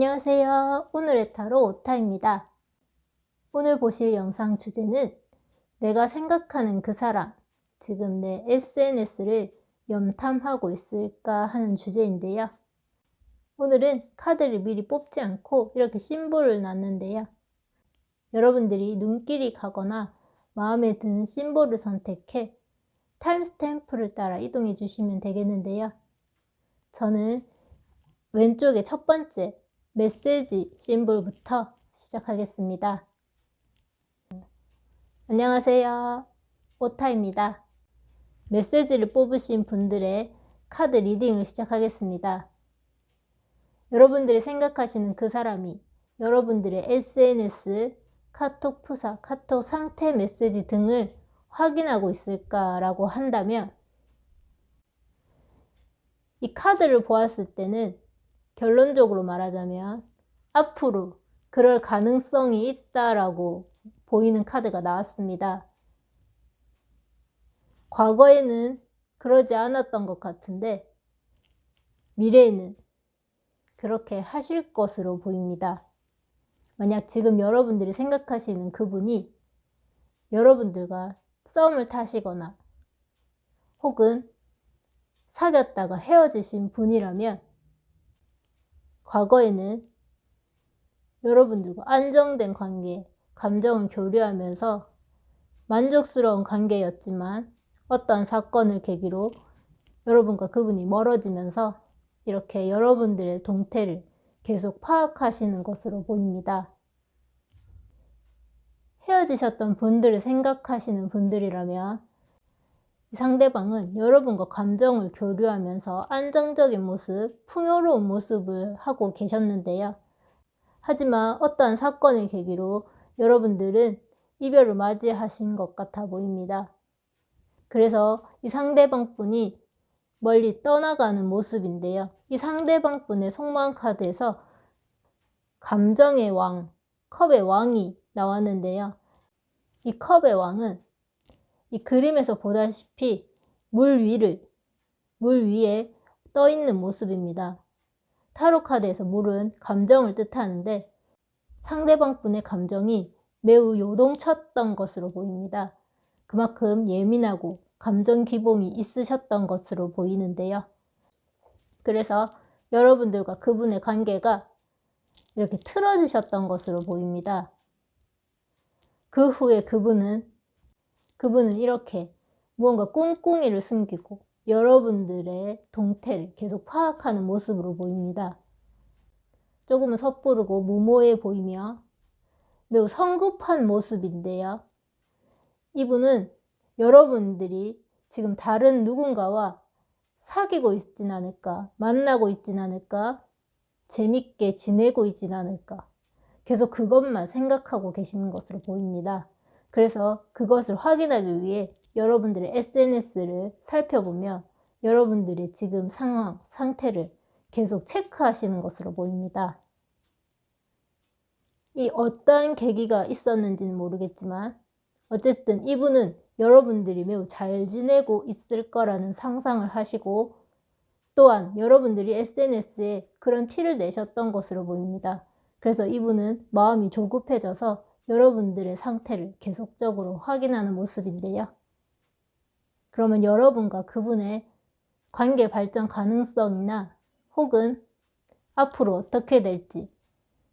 안녕하세요. 오늘의 타로 오타입니다. 오늘 보실 영상 주제는 내가 생각하는 그 사람, 지금 내 SNS를 염탐하고 있을까 하는 주제인데요. 오늘은 카드를 미리 뽑지 않고 이렇게 심볼을 놨는데요. 여러분들이 눈길이 가거나 마음에 드는 심볼을 선택해 타임스탬프를 따라 이동해 주시면 되겠는데요. 저는 왼쪽에 첫 번째 메시지 심볼부터 시작하겠습니다. 안녕하세요. 오타입니다. 메시지를 뽑으신 분들의 카드 리딩을 시작하겠습니다. 여러분들이 생각하시는 그 사람이 여러분들의 SNS, 카톡 프사, 카톡 상태 메시지 등을 확인하고 있을까라고 한다면 이 카드를 보았을 때는 결론적으로 말하자면 앞으로 그럴 가능성이 있다라고 보이는 카드가 나왔습니다. 과거에는 그러지 않았던 것 같은데 미래에는 그렇게 하실 것으로 보입니다. 만약 지금 여러분들이 생각하시는 그분이 여러분들과 썸을 타시거나 혹은 사귀었다가 헤어지신 분이라면 과거에는 여러분들과 안정된 관계, 감정을 교류하면서 만족스러운 관계였지만 어떤 사건을 계기로 여러분과 그분이 멀어지면서 이렇게 여러분들의 동태를 계속 파악하시는 것으로 보입니다. 헤어지셨던 분들을 생각하시는 분들이라면 이 상대방은 여러분과 감정을 교류하면서 안정적인 모습, 풍요로운 모습을 하고 계셨는데요. 하지만 어떠한 사건을 계기로 여러분들은 이별을 맞이하신 것 같아 보입니다. 그래서 이 상대방 분이 멀리 떠나가는 모습인데요. 이 상대방 분의 속마음 카드에서 감정의 왕, 컵의 왕이 나왔는데요. 이 컵의 왕은 이 그림에서 보다시피 물 위에 떠 있는 모습입니다. 타로 카드에서 물은 감정을 뜻하는데 상대방 분의 감정이 매우 요동쳤던 것으로 보입니다. 그만큼 예민하고 감정 기복이 있으셨던 것으로 보이는데요. 그래서 여러분들과 그분의 관계가 이렇게 틀어지셨던 것으로 보입니다. 그 후에 그분은 이렇게 무언가 꿍꿍이를 숨기고 여러분들의 동태를 계속 파악하는 모습으로 보입니다. 조금은 섣부르고 무모해 보이며 매우 성급한 모습인데요. 이분은 여러분들이 지금 다른 누군가와 사귀고 있진 않을까, 만나고 있진 않을까, 재밌게 지내고 있진 않을까, 계속 그것만 생각하고 계시는 것으로 보입니다. 그래서 그것을 확인하기 위해 여러분들의 SNS를 살펴보며 여러분들의 지금 상황, 상태를 계속 체크하시는 것으로 보입니다. 이 어떠한 계기가 있었는지는 모르겠지만 어쨌든 이분은 여러분들이 매우 잘 지내고 있을 거라는 상상을 하시고 또한 여러분들이 SNS에 그런 티를 내셨던 것으로 보입니다. 그래서 이분은 마음이 조급해져서 여러분들의 상태를 계속적으로 확인하는 모습인데요. 그러면 여러분과 그분의 관계 발전 가능성이나 혹은 앞으로 어떻게 될지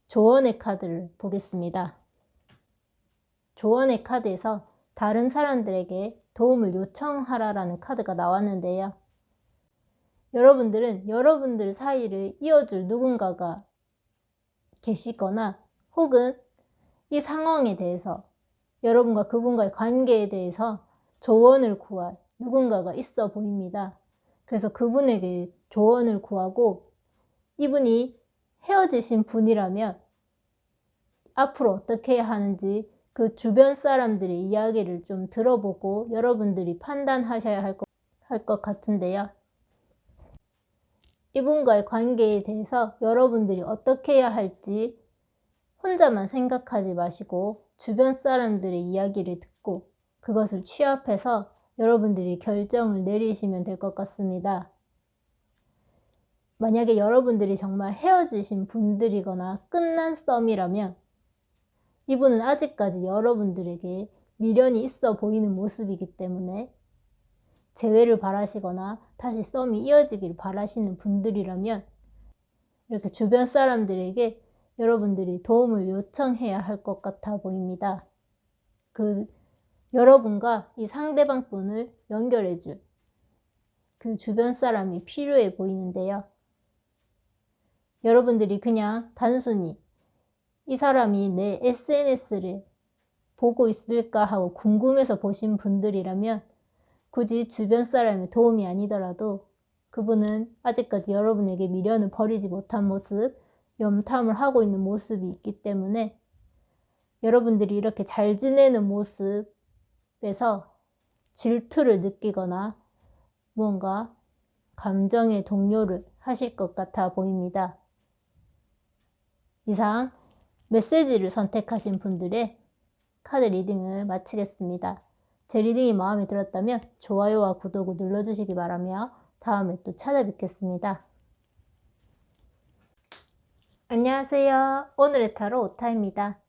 조언의 카드를 보겠습니다. 조언의 카드에서 다른 사람들에게 도움을 요청하라라는 카드가 나왔는데요. 여러분들은 여러분들 사이를 이어줄 누군가가 계시거나 혹은 이 상황에 대해서 여러분과 그분과의 관계에 대해서 조언을 구할 누군가가 있어 보입니다. 그래서 그분에게 조언을 구하고 이분이 헤어지신 분이라면 앞으로 어떻게 해야 하는지 그 주변 사람들의 이야기를 좀 들어보고 여러분들이 판단하셔야 할 것 같은데요. 이분과의 관계에 대해서 여러분들이 어떻게 해야 할지 혼자만 생각하지 마시고 주변 사람들의 이야기를 듣고 그것을 취합해서 여러분들이 결정을 내리시면 될 것 같습니다. 만약에 여러분들이 정말 헤어지신 분들이거나 끝난 썸이라면 이분은 아직까지 여러분들에게 미련이 있어 보이는 모습이기 때문에 재회를 바라시거나 다시 썸이 이어지길 바라시는 분들이라면 이렇게 주변 사람들에게 여러분들이 도움을 요청해야 할 것 같아 보입니다. 여러분과 이 상대방 분을 연결해줄 그 주변 사람이 필요해 보이는데요. 여러분들이 그냥 단순히 이 사람이 내 SNS를 보고 있을까 하고 궁금해서 보신 분들이라면 굳이 주변 사람의 도움이 아니더라도 그분은 아직까지 여러분에게 미련을 버리지 못한 모습, 염탐을 하고 있는 모습이 있기 때문에 여러분들이 이렇게 잘 지내는 모습에서 질투를 느끼거나 뭔가 감정의 동요를 하실 것 같아 보입니다. 이상 메시지를 선택하신 분들의 카드 리딩을 마치겠습니다. 제 리딩이 마음에 들었다면 좋아요와 구독을 눌러주시기 바라며 다음에 또 찾아뵙겠습니다. 안녕하세요. 오늘의 타로 오타입니다.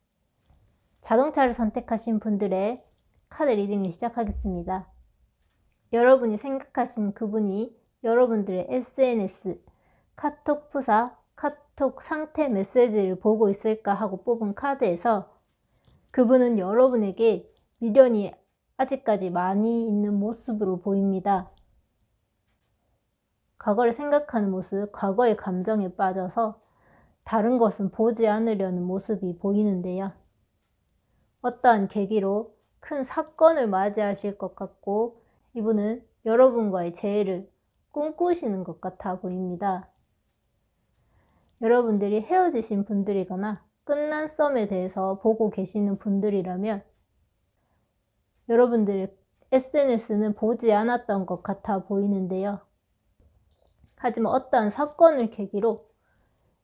자동차를 선택하신 분들의 카드 리딩을 시작하겠습니다. 여러분이 생각하신 그분이 여러분들의 SNS, 카톡 푸사, 카톡 상태 메시지를 보고 있을까 하고 뽑은 카드에서 그분은 여러분에게 미련이 아직까지 많이 있는 모습으로 보입니다. 과거를 생각하는 모습, 과거의 감정에 빠져서 다른 것은 보지 않으려는 모습이 보이는데요. 어떠한 계기로 큰 사건을 맞이하실 것 같고 이분은 여러분과의 재회를 꿈꾸시는 것 같아 보입니다. 여러분들이 헤어지신 분들이거나 끝난 썸에 대해서 보고 계시는 분들이라면 여러분들의 SNS는 보지 않았던 것 같아 보이는데요. 하지만 어떠한 사건을 계기로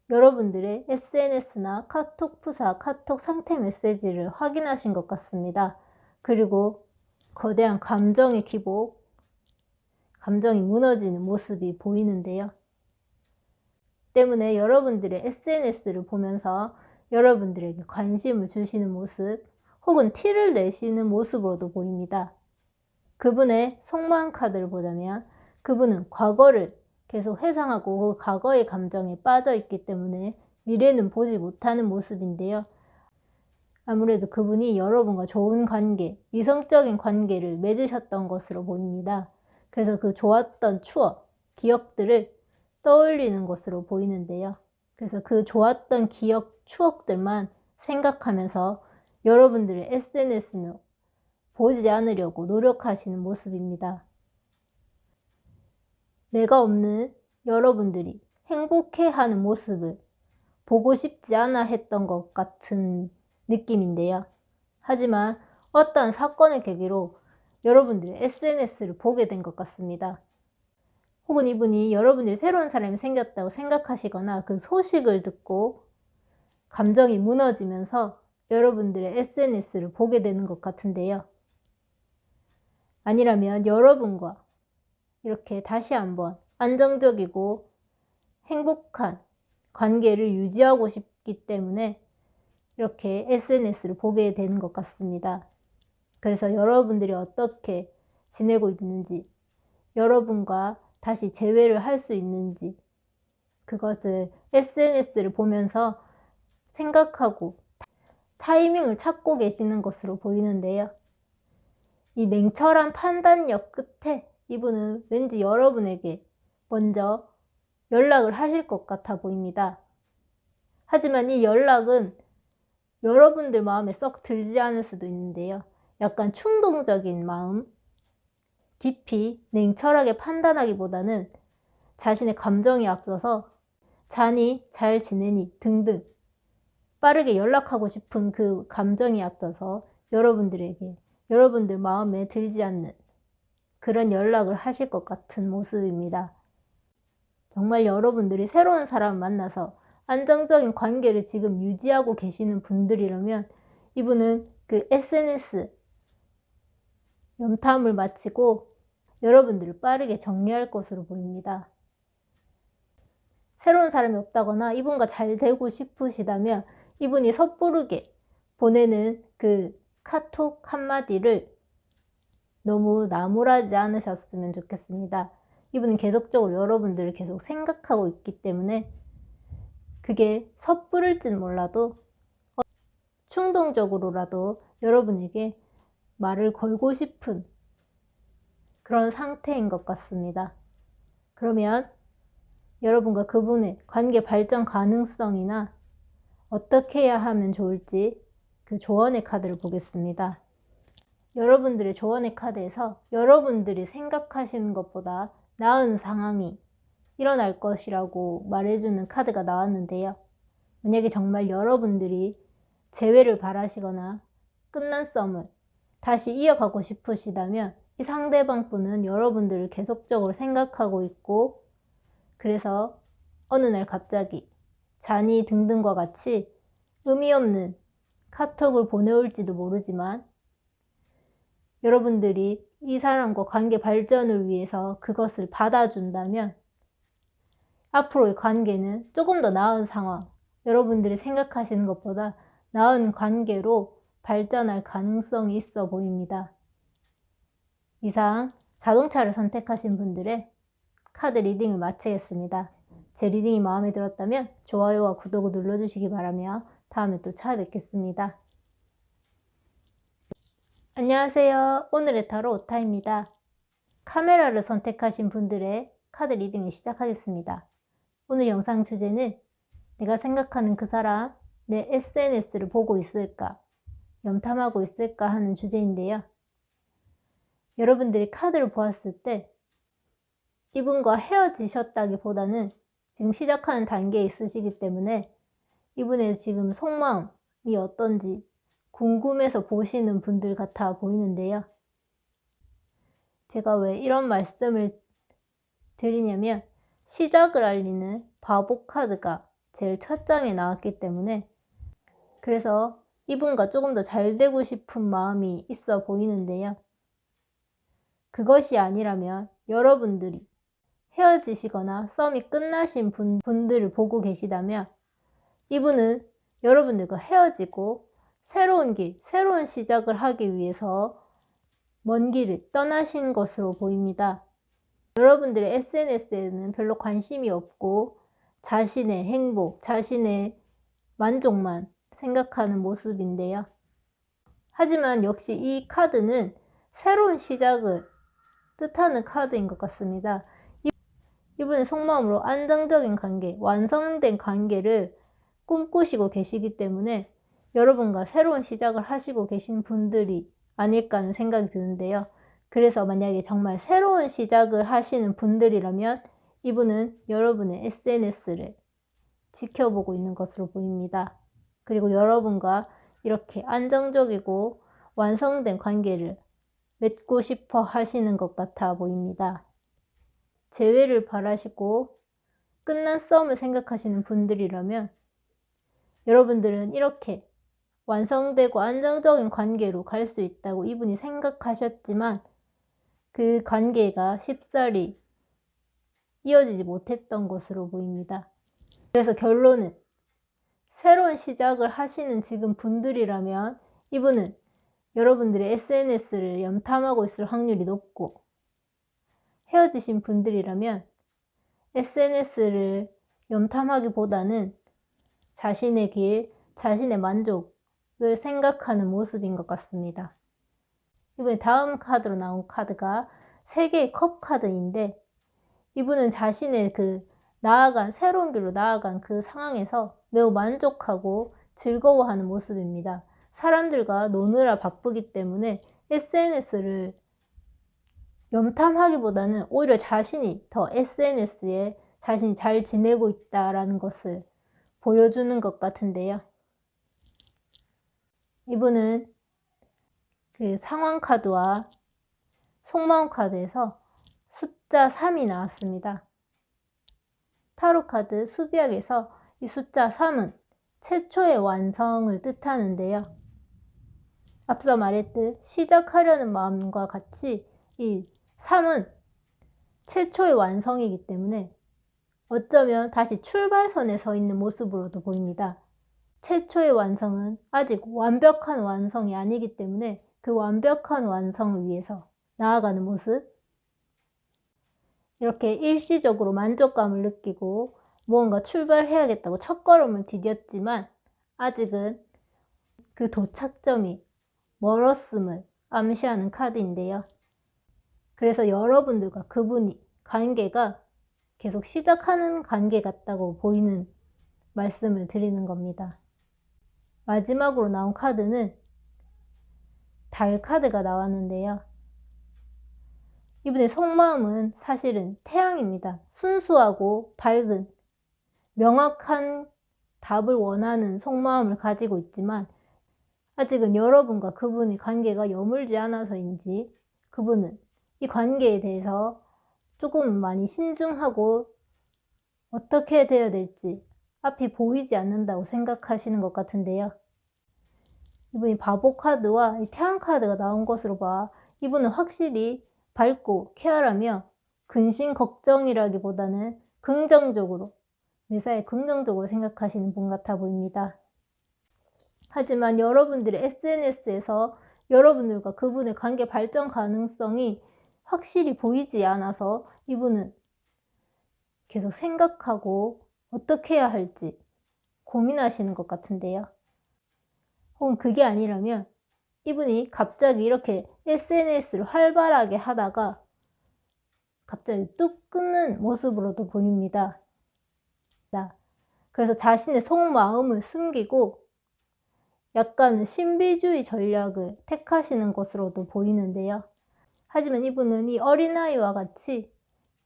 여러분들의 SNS나 카톡 푸사, 카톡 상태 메시지를 확인하신 것 같습니다. 그리고 거대한 감정의 기복, 감정이 무너지는 모습이 보이는데요. 때문에 여러분들의 SNS를 보면서 여러분들에게 관심을 주시는 모습 혹은 티를 내시는 모습으로도 보입니다. 그분의 속마음 카드를 보자면 그분은 과거를 계속 회상하고 그 과거의 감정에 빠져 있기 때문에 미래는 보지 못하는 모습인데요. 아무래도 그분이 여러분과 좋은 관계, 이성적인 관계를 맺으셨던 것으로 보입니다. 그래서 그 좋았던 추억, 기억들을 떠올리는 것으로 보이는데요. 그래서 그 좋았던 기억, 추억들만 생각하면서 여러분들의 SNS는 보지 않으려고 노력하시는 모습입니다. 내가 없는 여러분들이 행복해하는 모습을 보고 싶지 않아 했던 것 같은 느낌인데요. 하지만 어떠한 사건을 계기로 여러분들의 SNS를 보게 된 것 같습니다. 혹은 이분이 여러분들이 새로운 사람이 생겼다고 생각하시거나 그 소식을 듣고 감정이 무너지면서 여러분들의 SNS를 보게 되는 것 같은데요. 아니라면 여러분과 이렇게 다시 한번 안정적이고 행복한 관계를 유지하고 싶기 때문에 이렇게 SNS를 보게 되는 것 같습니다. 그래서 여러분들이 어떻게 지내고 있는지, 여러분과 다시 재회를 할 수 있는지 그것을 SNS를 보면서 생각하고 타이밍을 찾고 계시는 것으로 보이는데요. 이 냉철한 판단력 끝에 이분은 왠지 여러분에게 먼저 연락을 하실 것 같아 보입니다. 하지만 이 연락은 여러분들 마음에 썩 들지 않을 수도 있는데요. 약간 충동적인 마음, 깊이 냉철하게 판단하기보다는 자신의 감정이 앞서서 자니, 잘 지내니 등등 빠르게 연락하고 싶은 그 감정이 앞서서 여러분들에게 여러분들 마음에 들지 않는 그런 연락을 하실 것 같은 모습입니다. 정말 여러분들이 새로운 사람 만나서 안정적인 관계를 지금 유지하고 계시는 분들이라면 이분은 그 SNS 염탐을 마치고 여러분들을 빠르게 정리할 것으로 보입니다. 새로운 사람이 없다거나 이분과 잘 되고 싶으시다면 이분이 섣부르게 보내는 그 카톡 한마디를 너무 나무라지 않으셨으면 좋겠습니다. 이분은 계속적으로 여러분들을 계속 생각하고 있기 때문에 그게 섣부를진 몰라도 충동적으로라도 여러분에게 말을 걸고 싶은 그런 상태인 것 같습니다. 그러면 여러분과 그분의 관계 발전 가능성이나 어떻게 해야 하면 좋을지 그 조언의 카드를 보겠습니다. 여러분들의 조언의 카드에서 여러분들이 생각하시는 것보다 나은 상황이 일어날 것이라고 말해주는 카드가 나왔는데요. 만약에 정말 여러분들이 재회를 바라시거나 끝난 썸을 다시 이어가고 싶으시다면 이 상대방 분은 여러분들을 계속적으로 생각하고 있고, 그래서 어느 날 갑자기 잔이 등등과 같이 의미 없는 카톡을 보내올지도 모르지만 여러분들이 이 사람과 관계 발전을 위해서 그것을 받아준다면 앞으로의 관계는 조금 더 나은 상황, 여러분들이 생각하시는 것보다 나은 관계로 발전할 가능성이 있어 보입니다. 이상 자동차를 선택하신 분들의 카드 리딩을 마치겠습니다. 제 리딩이 마음에 들었다면 좋아요와 구독을 눌러주시기 바라며 다음에 또 찾아뵙겠습니다. 안녕하세요. 오늘의 타로 오타입니다. 카메라를 선택하신 분들의 카드 리딩을 시작하겠습니다. 오늘 영상 주제는 내가 생각하는 그 사람, 내 SNS를 보고 있을까, 염탐하고 있을까 하는 주제인데요. 여러분들이 카드를 보았을 때 이분과 헤어지셨다기보다는 지금 시작하는 단계에 있으시기 때문에 이분의 지금 속마음이 어떤지 궁금해서 보시는 분들 같아 보이는데요. 제가 왜 이런 말씀을 드리냐면 시작을 알리는 바보 카드가 제일 첫 장에 나왔기 때문에, 그래서 이분과 조금 더 잘 되고 싶은 마음이 있어 보이는데요. 그것이 아니라면 여러분들이 헤어지시거나 썸이 끝나신 분들을 보고 계시다면 이분은 여러분들과 헤어지고 새로운 길, 새로운 시작을 하기 위해서 먼 길을 떠나신 것으로 보입니다. 여러분들의 SNS에는 별로 관심이 없고 자신의 행복, 자신의 만족만 생각하는 모습인데요. 하지만 역시 이 카드는 새로운 시작을 뜻하는 카드인 것 같습니다. 이분의 속마음으로 안정적인 관계, 완성된 관계를 꿈꾸시고 계시기 때문에 여러분과 새로운 시작을 하시고 계신 분들이 아닐까 하는 생각이 드는데요. 그래서 만약에 정말 새로운 시작을 하시는 분들이라면 이분은 여러분의 SNS를 지켜보고 있는 것으로 보입니다. 그리고 여러분과 이렇게 안정적이고 완성된 관계를 맺고 싶어 하시는 것 같아 보입니다. 재회를 바라시고 끝난 썸을 생각하시는 분들이라면 여러분들은 이렇게 완성되고 안정적인 관계로 갈 수 있다고 이분이 생각하셨지만 그 관계가 쉽사리 이어지지 못했던 것으로 보입니다. 그래서 결론은 새로운 시작을 하시는 지금 분들이라면 이분은 여러분들의 SNS를 염탐하고 있을 확률이 높고, 헤어지신 분들이라면 SNS를 염탐하기보다는 자신의 길, 자신의 만족을 생각하는 모습인 것 같습니다. 이번에 다음 카드로 나온 카드가 3개의 컵 카드인데 이분은 자신의 새로운 길로 나아간 그 상황에서 매우 만족하고 즐거워하는 모습입니다. 사람들과 노느라 바쁘기 때문에 SNS를 염탐하기보다는 오히려 자신이 더 SNS에 자신이 잘 지내고 있다라는 것을 보여주는 것 같은데요. 이분은 그 상황 카드와 속마음 카드에서 숫자 3이 나왔습니다. 타로 카드 수비학에서 이 숫자 3은 최초의 완성을 뜻하는데요. 앞서 말했듯 시작하려는 마음과 같이 이 3은 최초의 완성이기 때문에 어쩌면 다시 출발선에 서 있는 모습으로도 보입니다. 최초의 완성은 아직 완벽한 완성이 아니기 때문에 그 완벽한 완성을 위해서 나아가는 모습, 이렇게 일시적으로 만족감을 느끼고 무언가 출발해야겠다고 첫걸음을 디뎠지만 아직은 그 도착점이 멀었음을 암시하는 카드인데요. 그래서 여러분들과 그분이 관계가 계속 시작하는 관계 같다고 보이는 말씀을 드리는 겁니다. 마지막으로 나온 카드는 달 카드가 나왔는데요. 이분의 속마음은 사실은 태양입니다. 순수하고 밝은 명확한 답을 원하는 속마음을 가지고 있지만 아직은 여러분과 그분의 관계가 여물지 않아서인지 그분은 이 관계에 대해서 조금 많이 신중하고 어떻게 되어야 될지 앞이 보이지 않는다고 생각하시는 것 같은데요. 이분이 바보 카드와 이 태양 카드가 나온 것으로 봐 이분은 확실히 밝고 쾌활하며 근심 걱정이라기보다는 긍정적으로 매사에 긍정적으로 생각하시는 분 같아 보입니다. 하지만 여러분들의 SNS에서 여러분들과 그분의 관계 발전 가능성이 확실히 보이지 않아서 이분은 계속 생각하고 어떻게 해야 할지 고민하시는 것 같은데요. 혹은 그게 아니라면 이분이 갑자기 이렇게 SNS를 활발하게 하다가 갑자기 뚝 끊는 모습으로도 보입니다. 그래서 자신의 속마음을 숨기고 약간 신비주의 전략을 택하시는 것으로도 보이는데요. 하지만 이분은 이 어린아이와 같이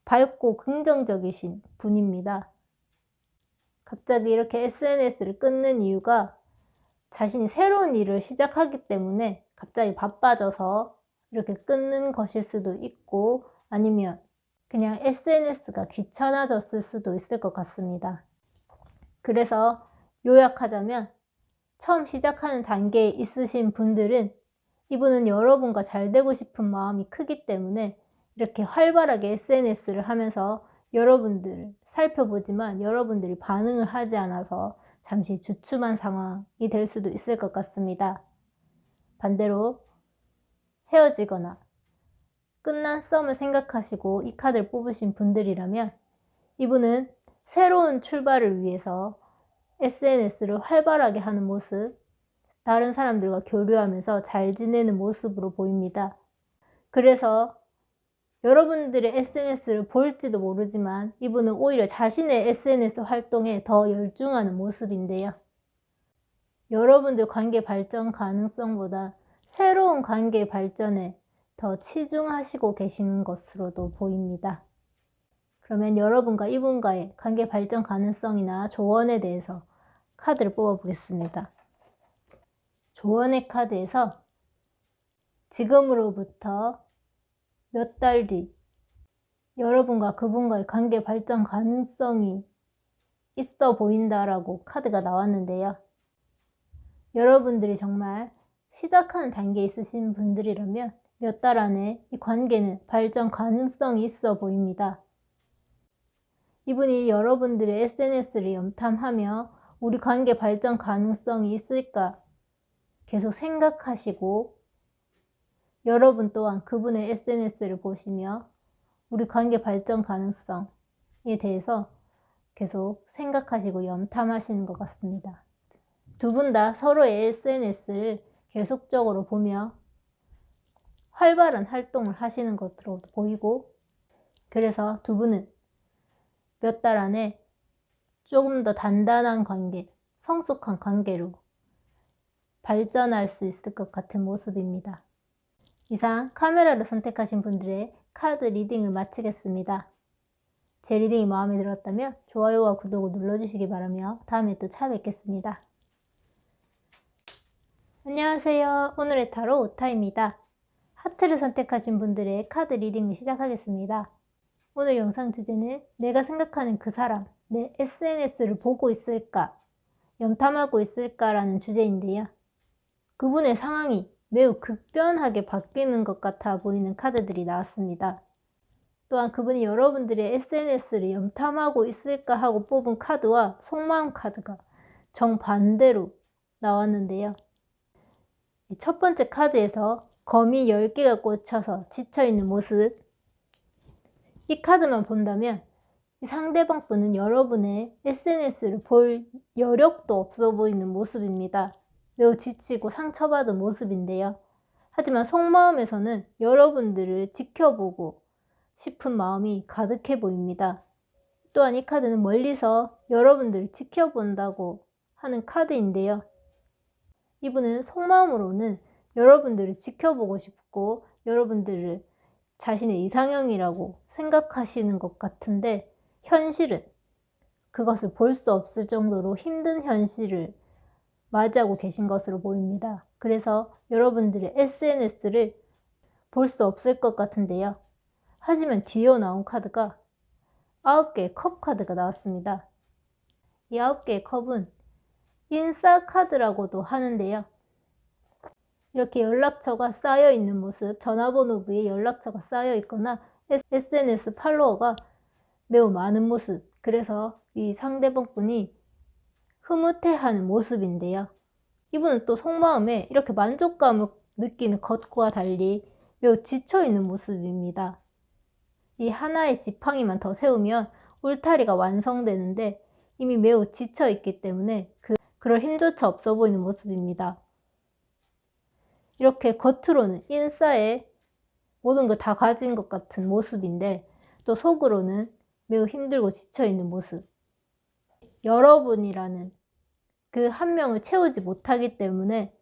밝고 긍정적이신 분입니다. 갑자기 이렇게 SNS를 끊는 이유가 자신이 새로운 일을 시작하기 때문에 갑자기 바빠져서 이렇게 끊는 것일 수도 있고 아니면 그냥 SNS가 귀찮아졌을 수도 있을 것 같습니다. 그래서 요약하자면 처음 시작하는 단계에 있으신 분들은 이분은 여러분과 잘 되고 싶은 마음이 크기 때문에 이렇게 활발하게 SNS를 하면서 여러분들을 살펴보지만 여러분들이 반응을 하지 않아서 잠시 주춤한 상황이 될 수도 있을 것 같습니다. 반대로 헤어지거나 끝난 썸을 생각하시고 이 카드를 뽑으신 분들이라면 이분은 새로운 출발을 위해서 SNS를 활발하게 하는 모습, 다른 사람들과 교류하면서 잘 지내는 모습으로 보입니다. 그래서 여러분들의 SNS를 볼지도 모르지만 이분은 오히려 자신의 SNS 활동에 더 열중하는 모습인데요. 여러분들 관계 발전 가능성보다 새로운 관계 발전에 더 치중하시고 계시는 것으로도 보입니다. 그러면 여러분과 이분과의 관계 발전 가능성이나 조언에 대해서 카드를 뽑아보겠습니다. 조언의 카드에서 지금으로부터 몇 달 뒤 여러분과 그분과의 관계 발전 가능성이 있어 보인다라고 카드가 나왔는데요. 여러분들이 정말 시작하는 단계에 있으신 분들이라면 몇 달 안에 이 관계는 발전 가능성이 있어 보입니다. 이분이 여러분들의 SNS를 염탐하며 우리 관계 발전 가능성이 있을까 계속 생각하시고 여러분 또한 그분의 SNS를 보시며 우리 관계 발전 가능성에 대해서 계속 생각하시고 염탐하시는 것 같습니다. 두 분 다 서로의 SNS를 계속적으로 보며 활발한 활동을 하시는 것으로 보이고 그래서 두 분은 몇 달 안에 조금 더 단단한 관계, 성숙한 관계로 발전할 수 있을 것 같은 모습입니다. 이상 카메라를 선택하신 분들의 카드 리딩을 마치겠습니다. 제 리딩이 마음에 들었다면 좋아요와 구독을 눌러주시기 바라며 다음에 또 찾아뵙겠습니다. 안녕하세요. 오늘의 타로 오타입니다. 하트를 선택하신 분들의 카드 리딩을 시작하겠습니다. 오늘 영상 주제는 내가 생각하는 그 사람, 내 SNS를 보고 있을까, 염탐하고 있을까라는 주제인데요. 그분의 상황이 매우 급변하게 바뀌는 것 같아 보이는 카드들이 나왔습니다. 또한 그분이 여러분들의 SNS를 염탐하고 있을까 하고 뽑은 카드와 속마음 카드가 정반대로 나왔는데요. 이 첫 번째 카드에서 거미 10개가 꽂혀서 지쳐있는 모습, 이 카드만 본다면 이 상대방 분은 여러분의 SNS를 볼 여력도 없어 보이는 모습입니다. 매우 지치고 상처받은 모습인데요. 하지만 속마음에서는 여러분들을 지켜보고 싶은 마음이 가득해 보입니다. 또한 이 카드는 멀리서 여러분들을 지켜본다고 하는 카드인데요. 이분은 속마음으로는 여러분들을 지켜보고 싶고 여러분들을 자신의 이상형이라고 생각하시는 것 같은데, 현실은 그것을 볼 수 없을 정도로 힘든 현실을 맞이하고 계신 것으로 보입니다. 그래서 여러분들의 SNS를 볼 수 없을 것 같은데요. 하지만 뒤에 나온 카드가 9개의 컵 카드가 나왔습니다. 이 9개의 컵은 인싸 카드라고도 하는데요. 이렇게 연락처가 쌓여 있는 모습, 전화번호 부에 연락처가 쌓여 있거나 SNS 팔로워가 매우 많은 모습, 그래서 이 상대방 분이 흐뭇해하는 모습인데요. 이분은 또 속마음에 이렇게 만족감을 느끼는 것과 달리 매우 지쳐있는 모습입니다. 이 하나의 지팡이만 더 세우면 울타리가 완성되는데 이미 매우 지쳐있기 때문에 그럴 힘조차 없어 보이는 모습입니다. 이렇게 겉으로는 인싸에 모든 걸 다 가진 것 같은 모습인데 또 속으로는 매우 힘들고 지쳐있는 모습. 여러분이라는 그 한 명을 채우지 못하기 때문에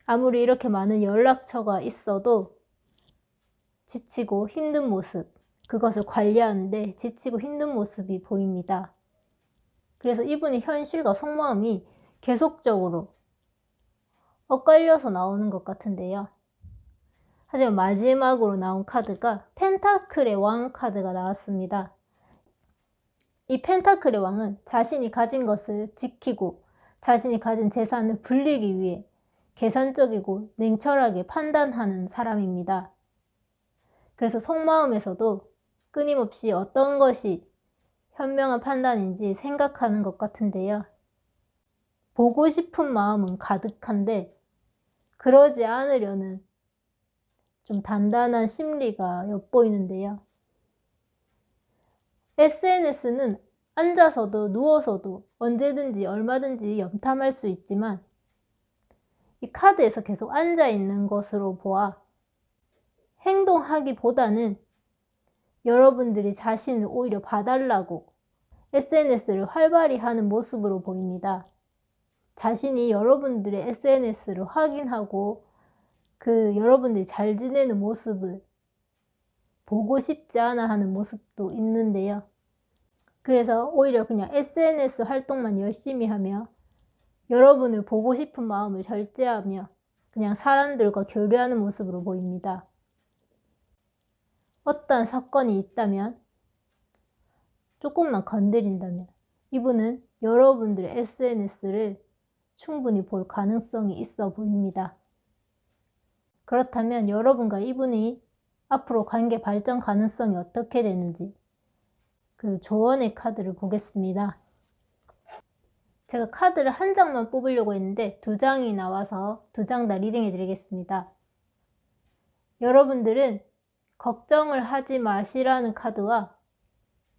아무리 이렇게 많은 연락처가 있어도 지치고 힘든 모습, 그것을 관리하는데 지치고 힘든 모습이 보입니다. 그래서 이분의 현실과 속마음이 계속적으로 엇갈려서 나오는 것 같은데요. 하지만 마지막으로 나온 카드가 펜타클의 왕 카드가 나왔습니다. 이 펜타클의 왕은 자신이 가진 것을 지키고 자신이 가진 재산을 불리기 위해 계산적이고 냉철하게 판단하는 사람입니다. 그래서 속마음에서도 끊임없이 어떤 것이 현명한 판단인지 생각하는 것 같은데요. 보고 싶은 마음은 가득한데 그러지 않으려는 좀 단단한 심리가 엿보이는데요. SNS는 앉아서도 누워서도 언제든지 얼마든지 염탐할 수 있지만 이 카드에서 계속 앉아 있는 것으로 보아 행동하기보다는 여러분들이 자신을 오히려 봐달라고 SNS를 활발히 하는 모습으로 보입니다. 자신이 여러분들의 SNS를 확인하고 그 여러분들이 잘 지내는 모습을 보고 싶지 않아 하는 모습도 있는데요. 그래서 오히려 그냥 SNS 활동만 열심히 하며 여러분을 보고 싶은 마음을 절제하며 그냥 사람들과 교류하는 모습으로 보입니다. 어떠한 사건이 있다면, 조금만 건드린다면 이분은 여러분들의 SNS를 충분히 볼 가능성이 있어 보입니다. 그렇다면 여러분과 이분이 앞으로 관계 발전 가능성이 어떻게 되는지 그 조언의 카드를 보겠습니다. 제가 카드를 한 장만 뽑으려고 했는데 2장이 나와서 2장 다 리딩해 드리겠습니다. 여러분들은 걱정을 하지 마시라는 카드와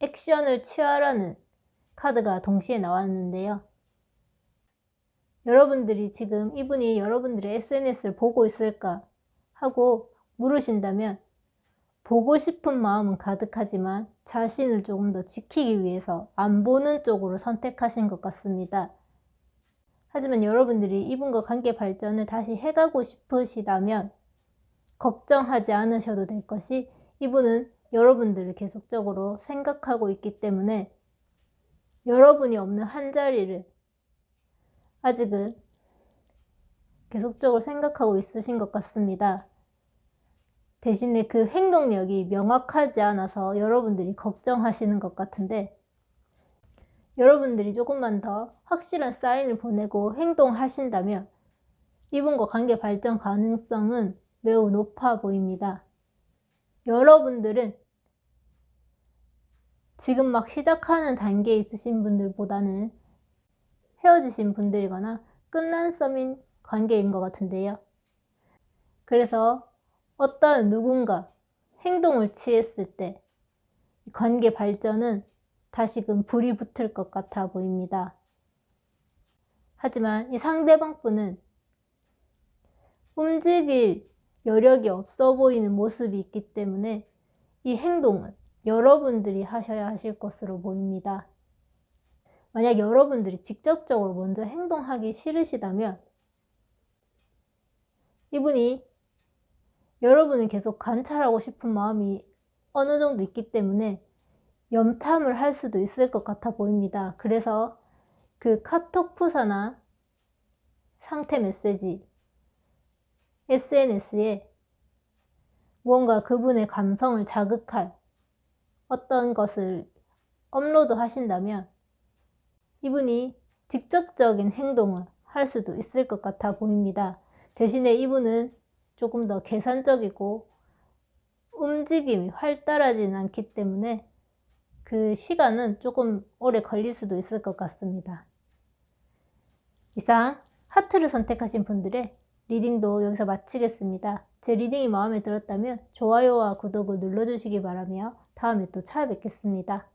액션을 취하라는 카드가 동시에 나왔는데요. 여러분들이 지금 이분이 여러분들의 SNS를 보고 있을까 하고 물으신다면 보고 싶은 마음은 가득하지만 자신을 조금 더 지키기 위해서 안 보는 쪽으로 선택하신 것 같습니다. 하지만 여러분들이 이분과 관계 발전을 다시 해가고 싶으시다면 걱정하지 않으셔도 될 것이, 이분은 여러분들을 계속적으로 생각하고 있기 때문에 여러분이 없는 한자리를 아직은 계속적으로 생각하고 있으신 것 같습니다. 대신에 그 행동력이 명확하지 않아서 여러분들이 걱정하시는 것 같은데, 여러분들이 조금만 더 확실한 사인을 보내고 행동하신다면 이분과 관계 발전 가능성은 매우 높아 보입니다. 여러분들은 지금 막 시작하는 단계에 있으신 분들보다는 헤어지신 분들이거나 끝난 썸인 관계인 것 같은데요. 그래서 어떤 누군가 행동을 취했을 때 관계 발전은 다시금 불이 붙을 것 같아 보입니다. 하지만 이 상대방 분은 움직일 여력이 없어 보이는 모습이 있기 때문에 이 행동은 여러분들이 하셔야 하실 것으로 보입니다. 만약 여러분들이 직접적으로 먼저 행동하기 싫으시다면 이분이 여러분을 계속 관찰하고 싶은 마음이 어느 정도 있기 때문에 염탐을 할 수도 있을 것 같아 보입니다. 그래서 그 카톡 프사나 상태 메시지, SNS에 무언가 그분의 감성을 자극할 어떤 것을 업로드 하신다면 이분이 직접적인 행동을 할 수도 있을 것 같아 보입니다. 대신에 이분은 조금 더 계산적이고 움직임이 활달하지는 않기 때문에 그 시간은 조금 오래 걸릴 수도 있을 것 같습니다. 이상 하트를 선택하신 분들의 리딩도 여기서 마치겠습니다. 제 리딩이 마음에 들었다면 좋아요와 구독을 눌러주시기 바라며 다음에 또 찾아뵙겠습니다.